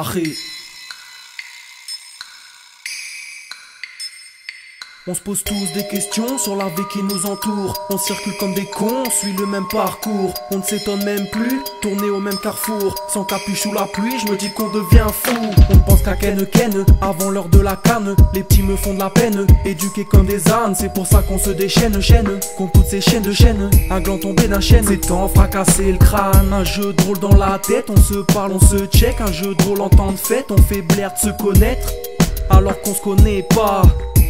taré. On se pose tous des questions sur la vie qui nous entoure. On circule comme des cons, on suit le même parcours. On ne s'étonne même plus, tourner au même carrefour. Sans capuche sous la pluie, je me dis qu'on devient fou. On ne pense qu'à ken avant l'heure de la canne. Les petits me font de la peine, éduqués comme des ânes. C'est pour ça qu'on se déchaîne, contre toutes ces chaînes de chaînes. Un gland tombé d'un chêne, c'est temps fracasser le crâne. Un jeu de rôle dans la tête, on se parle, on se check. Un jeu de rôle en temps de fête, on fait blaire de se connaître alors qu'on se connaît pas.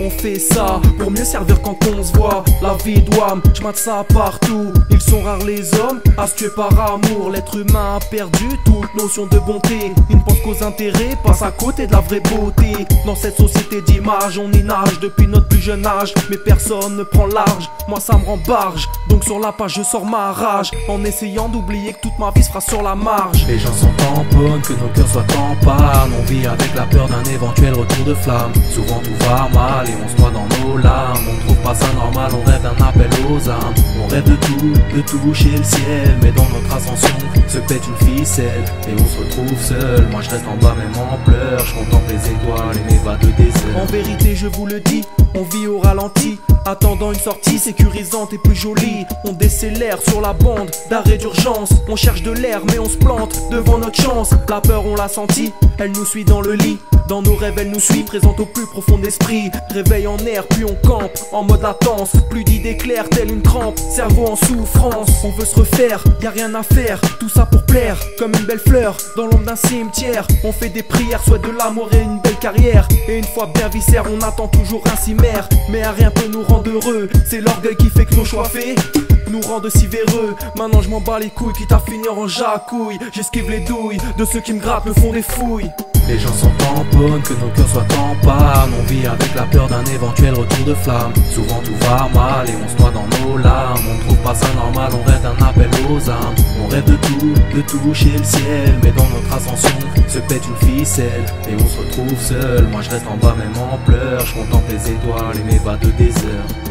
On fait ça pour mieux servir quand on se voit. La vie doit, je mate ça partout. Ils sont rares les hommes à se tuer par amour. L'être humain a perdu toute notion de bonté. Il ne pense qu'aux intérêts, passe à côté de la vraie beauté. Dans cette société d'images, on y nage depuis notre plus jeune âge. Mais personne ne prend large, moi ça me rend barge. Donc sur la page je sors ma rage, en essayant d'oublier que toute ma vie se fera sur la marge. Les gens s'en tamponnent, que nos cœurs soient en panne. On vit avec la peur d'un éventuel retour de flamme. Souvent tout va mal et on se noie dans nos larmes. On trouve pas ça normal, on rêve d'un appel aux âmes. On rêve de tout, de toucher le ciel. Mais dans notre ascension se pète une ficelle et on se retrouve seul. Moi je reste en bas même en pleurs. Je contemple les étoiles et mes vagues de désert. En vérité je vous le dis, on vit au ralenti, attendant une sortie sécurisante et plus jolie. On décélère sur la bande d'arrêt d'urgence. On cherche de l'air mais on se plante devant notre chance. La peur on l'a senti, elle nous suit dans le lit. Dans nos rêves elle nous suit, présente au plus profond d'esprit. Réveil en air puis on campe, en mode latence. Plus d'idées claires telle une crampe, cerveau en souffrance. On veut se refaire, y a rien à faire, tout ça pour plaire. Comme une belle fleur, dans l'ombre d'un cimetière. On fait des prières, souhaite de l'amour et une belle carrière. Et une fois bien viscère, on attend toujours un cimère. Mais à rien peut nous rendre heureux, c'est l'orgueil qui fait que nos choix faits nous rendent si véreux. Maintenant je m'en bats les couilles, quitte à finir en jacouille. J'esquive les douilles de ceux qui me grattent, me font des fouilles. Les gens s'en tamponnent, que nos cœurs soient en panne. On vit avec la peur d'un éventuel retour de flamme. Souvent tout va mal et on se noie dans nos larmes. On trouve pas ça normal, on rêve d'un appel aux âmes. On rêve de tout, de toucher le ciel. Mais dans notre ascension se pète une ficelle et on se retrouve seul. Moi je reste en bas même en pleurs. Je contemple les étoiles et mes vagues de désert.